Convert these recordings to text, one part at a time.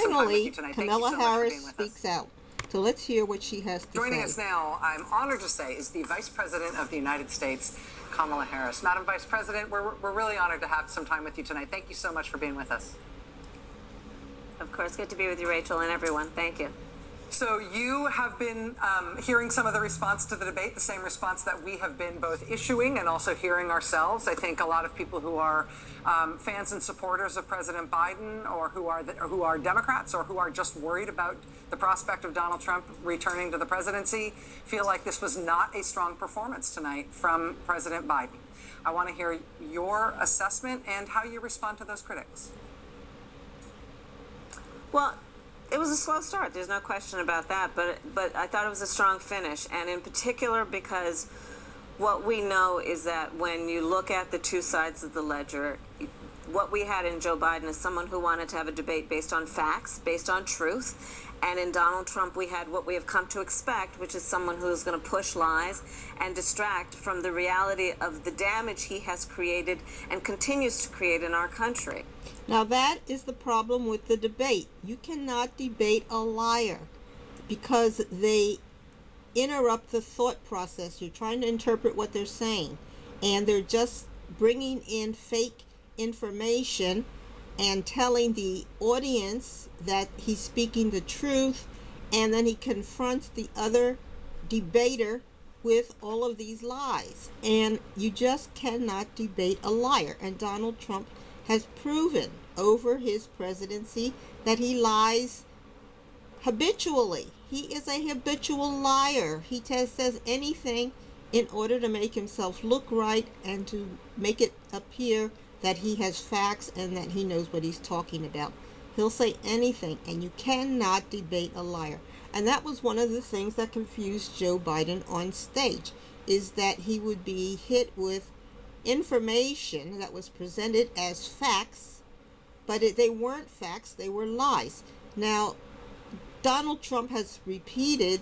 finally, tonight. Kamala Thank you so much for Harris being with speaks us. out. So let's hear what she has to say. Joining us now, I'm honored to say, is the Vice President of the United States, Kamala Harris. Madam Vice President, we're really honored to have some time with you tonight. Thank you so much for being with us. Of course, good to be with you, Rachel, and everyone. Thank you. So you have been hearing some of the response to the debate, the same response that we have been both issuing and also hearing ourselves. I think a lot of people who are fans and supporters of President Biden, or who are Democrats, or who are just worried about the prospect of Donald Trump returning to the presidency, feel like this was not a strong performance tonight from President Biden. I want to hear your assessment and how you respond to those critics. Well, it was a slow start. There's no question about that. But I thought it was a strong finish, and in particular because what we know is that when you look at the two sides of the ledger, what we had in Joe Biden is someone who wanted to have a debate based on facts, based on truth. And in Donald Trump, we had what we have come to expect, which is someone who's going to push lies and distract from the reality of the damage he has created and continues to create in our country. Now that is the problem with the debate. You cannot debate a liar because they interrupt the thought process. You're trying to interpret what they're saying, and they're just bringing in fake information and telling the audience that he's speaking the truth, and then he confronts the other debater with all of these lies. And you just cannot debate a liar. And Donald Trump has proven over his presidency that he lies habitually. He is a habitual liar. He says anything in order to make himself look right and to make it appear that he has facts and that he knows what he's talking about. He'll say anything, and you cannot debate a liar. And that was one of the things that confused Joe Biden on stage, is that he would be hit with information that was presented as facts, but they weren't facts, they were lies. Now, Donald Trump has repeated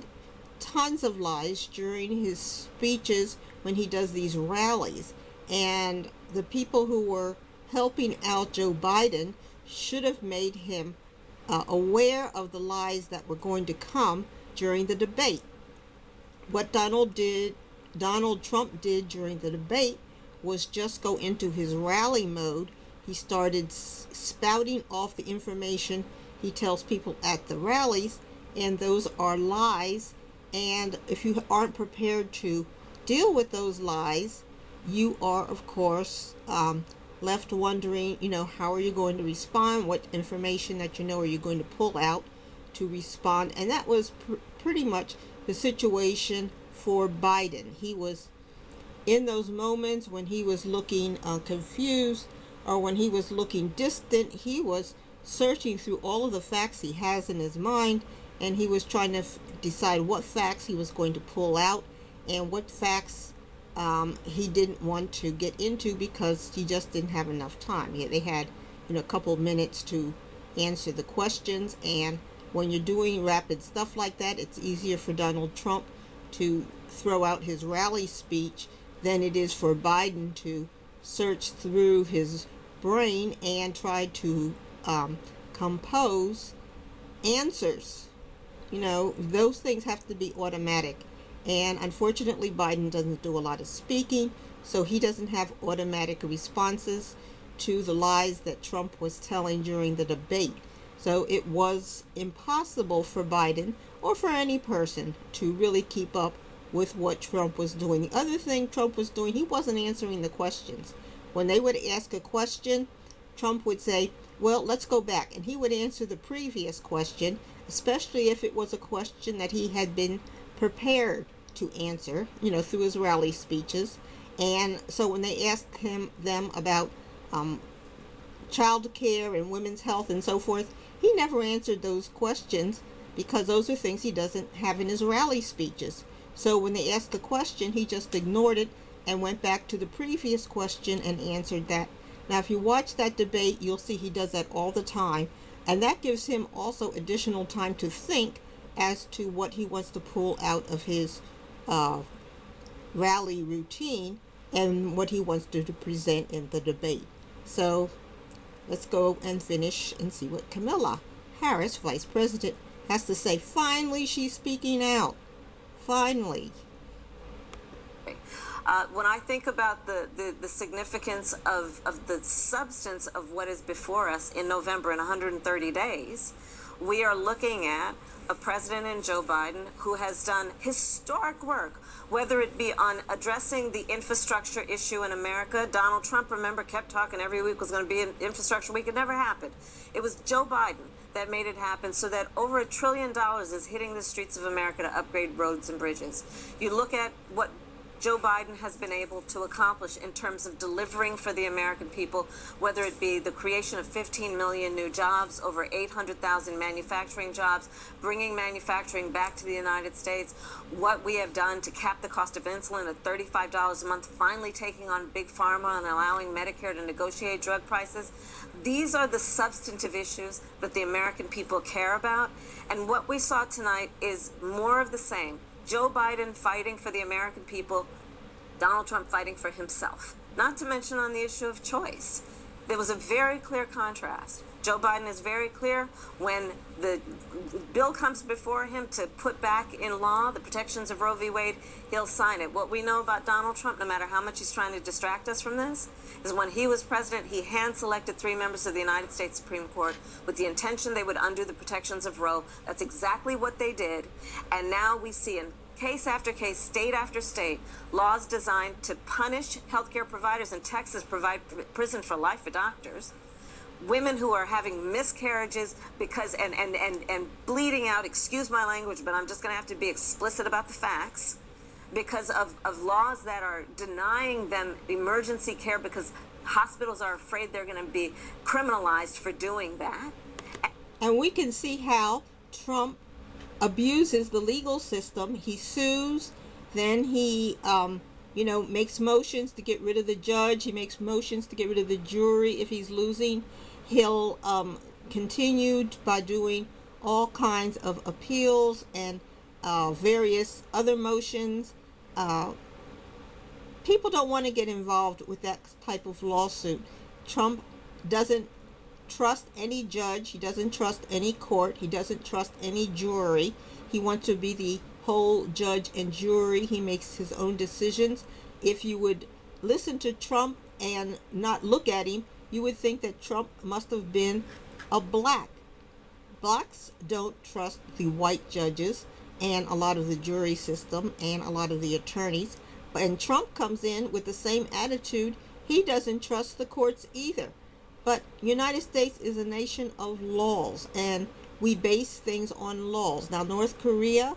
tons of lies during his speeches when he does these rallies, and the people who were helping out Joe Biden should have made him aware of the lies that were going to come during the debate. What Donald Trump did during the debate was just go into his rally mode. He started spouting off the information he tells people at the rallies, and those are lies. And if you aren't prepared to deal with those lies, you are, of course, left wondering, how are you going to respond? What information that are you going to pull out to respond? And that was pretty much the situation for Biden. He was in those moments when he was looking confused, or when he was looking distant. He was searching through all of the facts he has in his mind, and he was trying to decide what facts he was going to pull out and what facts he didn't want to get into because he just didn't have enough time. They had a couple of minutes to answer the questions, and when you're doing rapid stuff like that, it's easier for Donald Trump to throw out his rally speech than it is for Biden to search through his brain and try to compose answers. Those things have to be automatic. And unfortunately, Biden doesn't do a lot of speaking, so he doesn't have automatic responses to the lies that Trump was telling during the debate. So it was impossible for Biden, or for any person, to really keep up with what Trump was doing. The other thing Trump was doing, he wasn't answering the questions. When they would ask a question, Trump would say, well, let's go back. And he would answer the previous question, especially if it was a question that he had been prepared to answer, through his rally speeches. And so when they asked them about child care and women's health and so forth, he never answered those questions because those are things he doesn't have in his rally speeches. So when they asked the question, he just ignored it and went back to the previous question and answered that. Now, if you watch that debate, you'll see he does that all the time. And that gives him also additional time to think as to what he wants to pull out of his rally routine and what he wants to present in the debate. So let's go and finish and see what Kamala Harris, vice president, has to say, finally she's speaking out. Finally. When I think about the significance of the substance of what is before us in November in 130 days, we are looking at a president in Joe Biden who has done historic work, whether it be on addressing the infrastructure issue in America. Donald Trump, remember, kept talking every week was going to be an infrastructure week. It never happened. It was Joe Biden that made it happen, so that over $1 trillion is hitting the streets of America to upgrade roads and bridges. You look at what Joe Biden has been able to accomplish in terms of delivering for the American people, whether it be the creation of 15 million new jobs, over 800,000 manufacturing jobs, bringing manufacturing back to the United States, what we have done to cap the cost of insulin at $35 a month, finally taking on Big Pharma and allowing Medicare to negotiate drug prices. These are the substantive issues that the American people care about. And what we saw tonight is more of the same. Joe Biden fighting for the American people, Donald Trump fighting for himself. Not to mention on the issue of choice. There was a very clear contrast. Joe Biden is very clear when the bill comes before him to put back in law the protections of Roe v. Wade, he'll sign it. What we know about Donald Trump, no matter how much he's trying to distract us from this, is when he was president, he hand-selected 3 members of the United States Supreme Court with the intention they would undo the protections of Roe. That's exactly what they did. And now we see in case after case, state after state, laws designed to punish healthcare providers. In Texas, provide prison for life for doctors. Women who are having miscarriages because and bleeding out, excuse my language, but I'm just going to have to be explicit about the facts, because of laws that are denying them emergency care because hospitals are afraid they're going to be criminalized for doing that. And we can see how Trump abuses the legal system. He sues, then he makes motions to get rid of the judge. He makes motions to get rid of the jury if he's losing. He'll continue by doing all kinds of appeals and various other motions. People don't want to get involved with that type of lawsuit. Trump doesn't trust any judge. He doesn't trust any court. He doesn't trust any jury. He wants to be the whole judge and jury. He makes his own decisions. If you would listen to Trump and not look at him, you would think that Trump must have been a black. Blacks don't trust the white judges and a lot of the jury system and a lot of the attorneys. And Trump comes in with the same attitude. He doesn't trust the courts either. But United States is a nation of laws, and we base things on laws. Now, North Korea,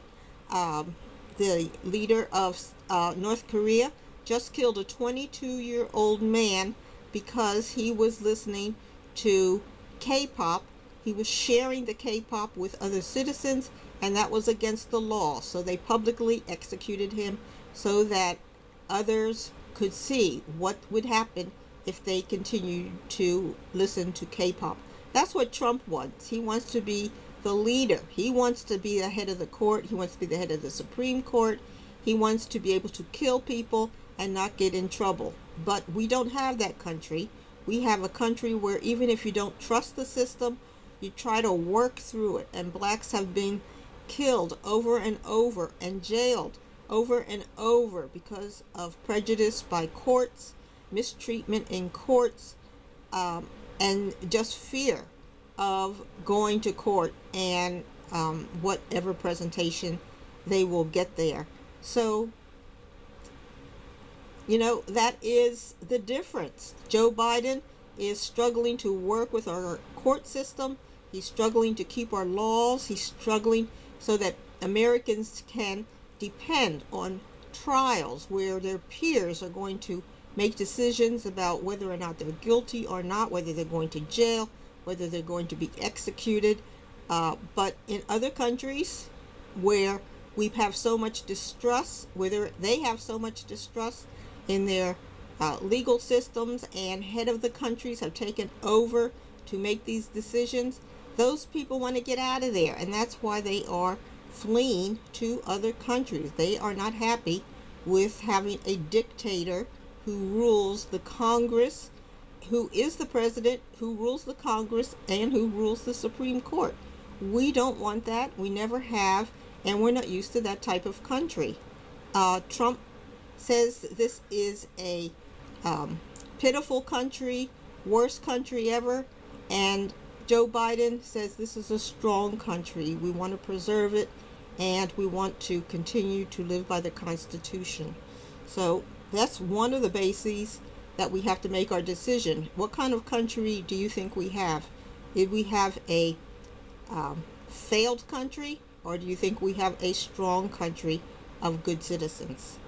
the leader of North Korea, just killed a 22-year-old man because he was listening to K-pop. He was sharing the K-pop with other citizens, and that was against the law. So they publicly executed him so that others could see what would happen if they continue to listen to K-pop. That's what Trump wants. He wants to be the leader. He wants to be the head of the court. He wants to be the head of the Supreme Court. He wants to be able to kill people and not get in trouble. But we don't have that country. We have a country where even if you don't trust the system, you try to work through it. And blacks have been killed over and over and jailed over and over because of prejudice by courts, mistreatment in courts, and just fear of going to court and whatever presentation they will get there. So, that is the difference. Joe Biden is struggling to work with our court system. He's struggling to keep our laws. He's struggling so that Americans can depend on trials where their peers are going to make decisions about whether or not they're guilty or not, whether they're going to jail, whether they're going to be executed. But in other countries where we have so much distrust, whether they have so much distrust in their legal systems and head of the countries have taken over to make these decisions, those people want to get out of there. And that's why they are fleeing to other countries. They are not happy with having a dictator who rules the Congress, who is the president, who rules the Congress, and who rules the Supreme Court. We don't want that. We never have, and we're not used to that type of country. Trump says this is a pitiful country, worst country ever, and Joe Biden says this is a strong country. We want to preserve it, and we want to continue to live by the Constitution. So that's one of the bases that we have to make our decision. What kind of country do you think we have? Did we have a failed country, or do you think we have a strong country of good citizens?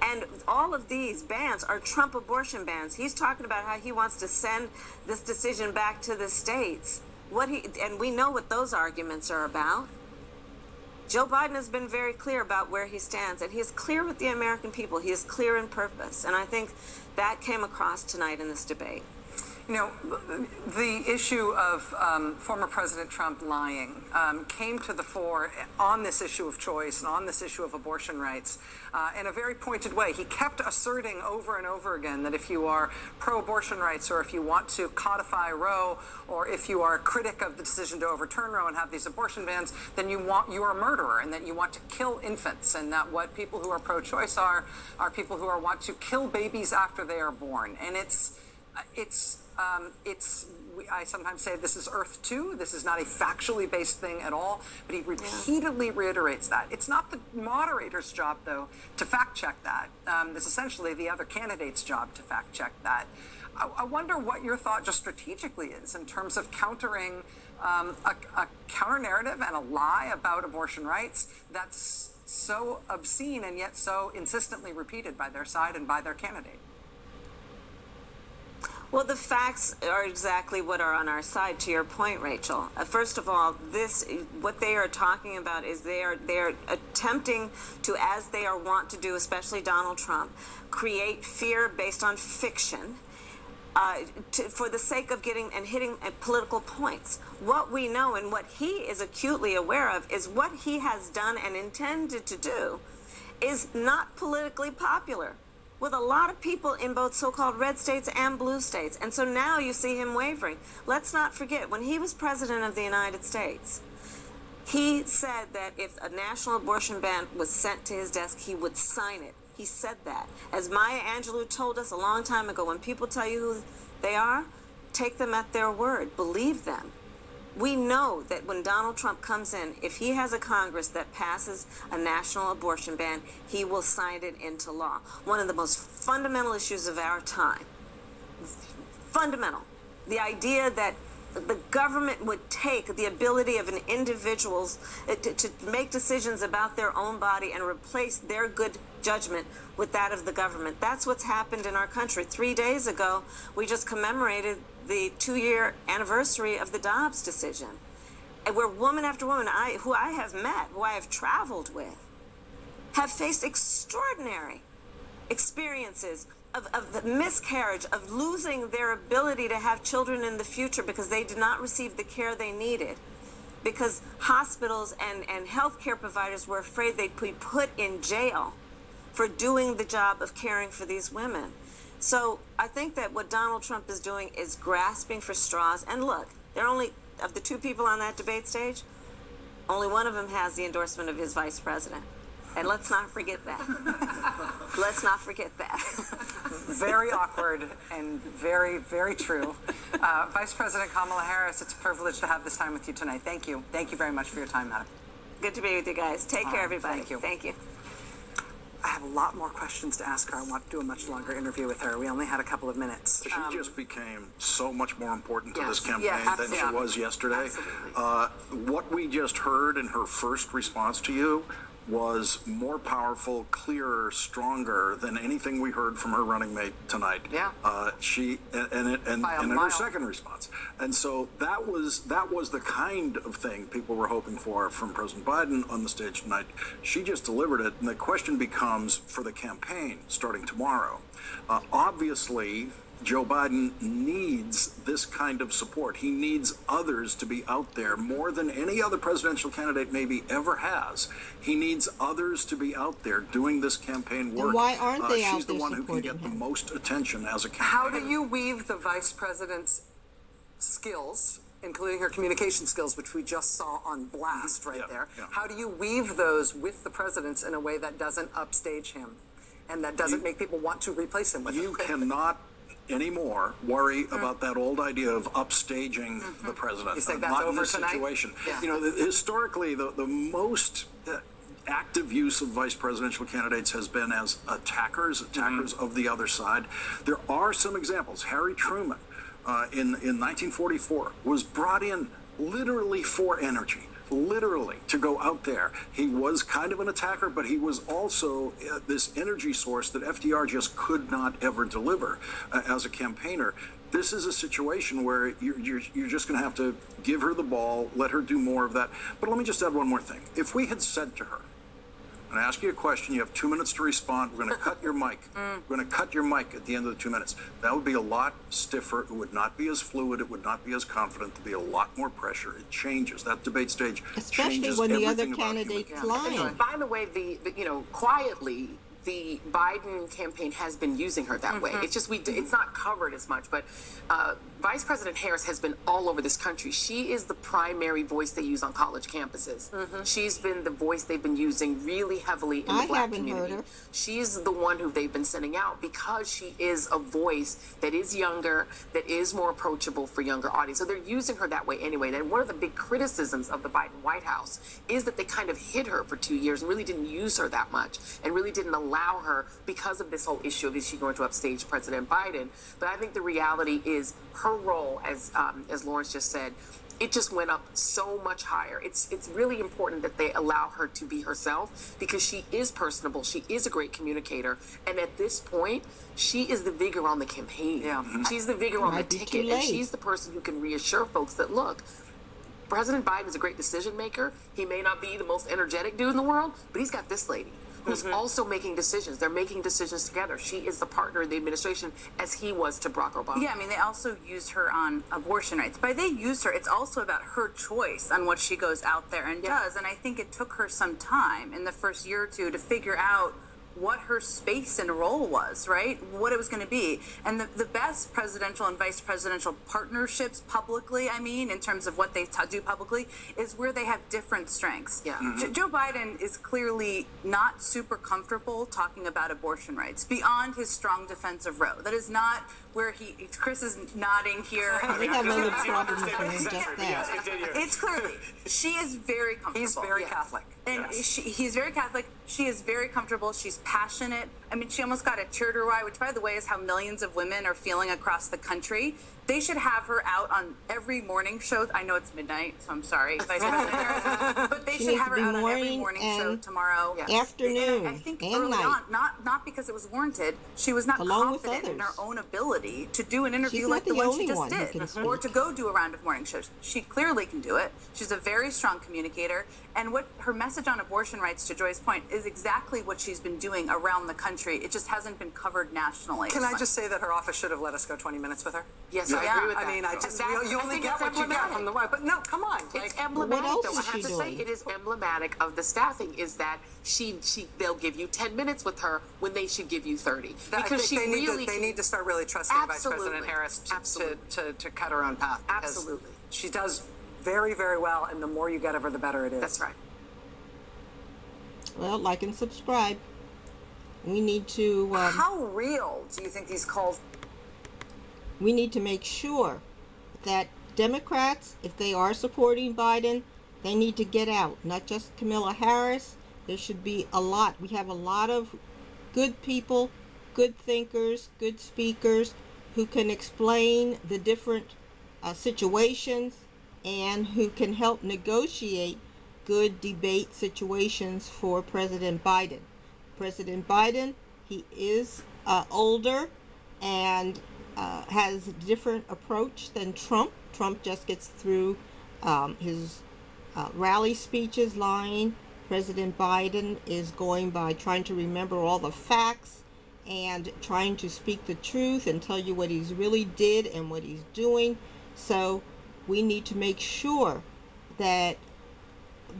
And all of these bans are Trump abortion bans. He's talking about how he wants to send this decision back to the states. And we know what those arguments are about. Joe Biden has been very clear about where he stands, and he is clear with the American people. He is clear in purpose, and I think that came across tonight in this debate. You know, the issue of former President Trump lying came to the fore on this issue of choice and on this issue of abortion rights in a very pointed way. He kept asserting over and over again that if you are pro-abortion rights, or if you want to codify Roe, or if you are a critic of the decision to overturn Roe and have these abortion bans, then you are a murderer, and that you want to kill infants, and that what people who are pro-choice are people who want to kill babies after they are born. And I sometimes say this is Earth 2. This is not a factually based thing at all, but he repeatedly reiterates that. It's not the moderator's job, though, to fact check that. It's essentially the other candidate's job to fact check that. I wonder what your thought just strategically is in terms of countering a counter narrative and a lie about abortion rights that's so obscene and yet so insistently repeated by their side and by their candidate. Well, the facts are exactly what are on our side, to your point, Rachel. First of all, what they are talking about is they are attempting to, as they are wont to do, especially Donald Trump, create fear based on fiction for the sake of getting and hitting political points. What we know and what he is acutely aware of is what he has done and intended to do is not politically popular with a lot of people in both so-called red states and blue states. And so now you see him wavering. Let's not forget, when he was president of the United States, he said that if a national abortion ban was sent to his desk, he would sign it. He said that. As Maya Angelou told us a long time ago, when people tell you who they are, take them at their word. Believe them. We know that when Donald Trump comes in, if he has a Congress that passes a national abortion ban, he will sign it into law. One of the most fundamental issues of our time. Fundamental. The idea that the government would take the ability of an individual's to make decisions about their own body and replace their good judgment with that of the government. That's what's happened in our country. 3 days ago, we just commemorated the 2-year anniversary of the Dobbs decision, and where woman after woman who I have met, who I have traveled with, have faced extraordinary experiences of the miscarriage, of losing their ability to have children in the future because they did not receive the care they needed, because hospitals and healthcare providers were afraid they'd be put in jail for doing the job of caring for these women. So I think that what Donald Trump is doing is grasping for straws. And look, they're only, of the two people on that debate stage, only one of them has the endorsement of his vice president. And let's not forget that. Let's not forget that. Very awkward and very, very true. Vice President Kamala Harris, it's a privilege to have this time with you tonight. Thank you. Thank you very much for your time, madam. Good to be with you guys. Take care, everybody. Thank you. Thank you. I have a lot more questions to ask her. I want to do a much longer interview with her. We only had a couple of minutes. She just became so much more important to this campaign yes, than she was yesterday. What we just heard in her first response to you was more powerful, clearer, stronger than anything we heard from her running mate tonight. Yeah. She and in her second response, and so that was the kind of thing people were hoping for from President Biden on the stage tonight. She just delivered it, and the question becomes for the campaign starting tomorrow. Obviously, Joe Biden needs this kind of support. He needs others to be out there more than any other presidential candidate maybe ever has. He needs others to be out there doing this campaign work. And why aren't they out She's the there one who can supporting get the him? most attention as a candidate. How do you weave the vice president's skills, including her communication skills, which we just saw on blast right there? Yeah. How do you weave those with the president's in a way that doesn't upstage him and that doesn't make people want to replace him with You him? cannot anymore worry about that old idea of upstaging the president. You think that's Not in over this tonight? situation. Yeah. You know, historically, the most active use of vice presidential candidates has been as attackers of the other side. There are some examples. Harry Truman in 1944 was brought in literally for energy. Literally to go out there. He was kind of an attacker, but he was also this energy source that FDR just could not ever deliver as a campaigner. This is a situation where you're just going to have to give her the ball, let her do more of that. But let me just add one more thing. If we had said to her, I'm going to ask you a question. You have 2 minutes to respond. We're going to cut your mic. We're going to cut your mic at the end of the 2 minutes. That would be a lot stiffer. It would not be as fluid. It would not be as confident. There'd be a lot more pressure. It changes. That debate stage Especially changes when the other everything about human candidate's beings. lying. By the way, quietly, the Biden campaign has been using her that way. It's just it's not covered as much, but Vice President Harris has been all over this country. She is the primary voice they use on college campuses. She's been the voice they've been using really heavily in the Black community. Heard her. She's the one who they've been sending out because she is a voice that is younger, that is more approachable for younger audience. So they're using her that way anyway. And one of the big criticisms of the Biden White House is that they kind of hid her for 2 years and really didn't use her that much and really didn't allow her because of this whole issue of is she going to upstage President Biden. But I think the reality is her role, as Lawrence just said, it just went up so much higher. It's really important that they allow her to be herself because she is personable. She is a great communicator. And at this point, she is the vigor on the campaign. Yeah. She's the vigor on the Might be ticket. too And late. she's the person who can reassure folks that, look, President Biden is a great decision maker. He may not be the most energetic dude in the world, but he's got this lady who's also making decisions. They're making decisions together. She is the partner in the administration as he was to Barack Obama. Yeah, I mean, they also used her on abortion rights. By they used her, it's also about her choice on what she goes out there and does. And I think it took her some time in the first year or two to figure out what her space and role was, right? What it was going to be. And the best presidential and vice presidential partnerships publicly, I mean, in terms of what they do publicly, is where they have different strengths. Yeah. Joe Biden is clearly not super comfortable talking about abortion rights beyond his strong defense of Roe. That is not where Chris is nodding here. We have other problems than just that. It's clearly, she is very comfortable. He's very Catholic. And he's very Catholic. She is very comfortable. She's passionate. I mean, she almost got a tear to her eye, which, by the way, is how millions of women are feeling across the country. They should have her out on every morning show. I know it's midnight, so I'm sorry, Vice President Harris. But they She should needs have to her be out on every morning morning and show tomorrow. afternoon I think and early night. on, not because it was warranted, she was not Along with confident in her others. own ability to do an interview She's like not the the one she only just one who did, can or speak. to go do a round of morning shows. She clearly can do it. She's a very strong communicator, and what her message on abortion rights, to Joy's point, is exactly what she's been doing around the country. It just hasn't been covered nationally. Can I just say that her office should have let us go 20 minutes with her? Yes, I agree with that. I mean, I just, And you only think get it's what you get emblematic. from the right. But no, come on. It's Like, emblematic, else though. I is have she to say, doing? it is emblematic of the staffing. Is that they'll give you 10 minutes with her when they should give you 30 I because think she really they need to start really trusting Vice President Absolutely. Harris to cut her own path. because Absolutely. She does very, very well, and the more you get of her, the better it is. That's right. Well, like and subscribe. We need to How real do you think these calls? we need to make sure that Democrats, if they are supporting Biden, they need to get out. Not just Kamala Harris. There should be a lot. We have a lot of good people, good thinkers, good speakers who can explain the different situations and who can help negotiate good debate situations for President Biden. President Biden, he is older and has a different approach than Trump. Trump just gets through his rally speeches lying. President Biden is going by trying to remember all the facts and trying to speak the truth and tell you what he's really did and what he's doing. So we need to make sure that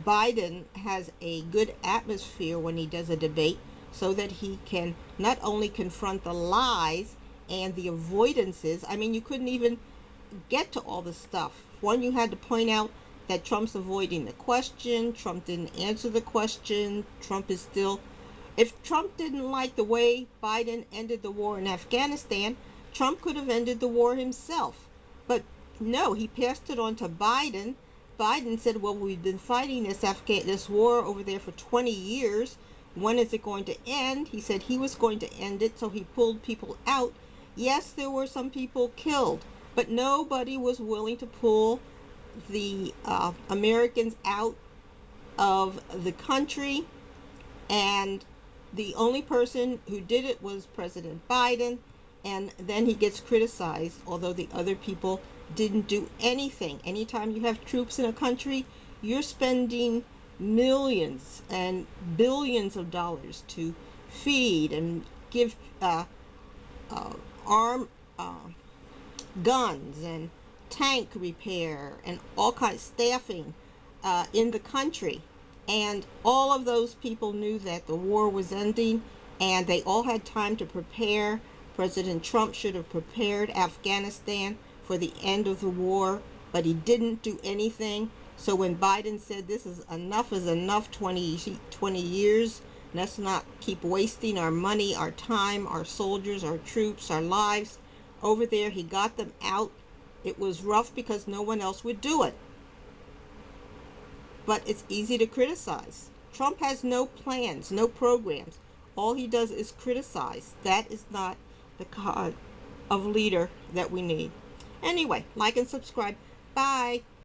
Biden has a good atmosphere when he does a debate, so that he can not only confront the lies and the avoidances. I mean, you couldn't even get to all the stuff. One, you had to point out that Trump's avoiding the question. Trump didn't answer the question. Trump is still... If Trump didn't like the way Biden ended the war in Afghanistan, Trump could have ended the war himself. But no, he passed it on to Biden. Biden said, well, we've been fighting this war over there for 20 years. When is it going to end? He said he was going to end it, so he pulled people out. Yes, there were some people killed, but nobody was willing to pull the Americans out of the country. And the only person who did it was President Biden, and then he gets criticized, although the other people didn't do anything. Anytime you have troops in a country, you're spending millions and billions of dollars to feed and give guns and tank repair and all kinds of staffing in the country. And all of those people knew that the war was ending, and they all had time to prepare. President Trump should have prepared Afghanistan for the end of the war, but he didn't do anything. So when Biden said this is enough, 20 years, let's not keep wasting our money, our time, our soldiers, our troops, our lives over there, he got them out. It was rough because no one else would do it. But it's easy to criticize. Trump has no plans, no programs. All he does is criticize. That is not the kind of leader that we need. Anyway, like and subscribe. Bye.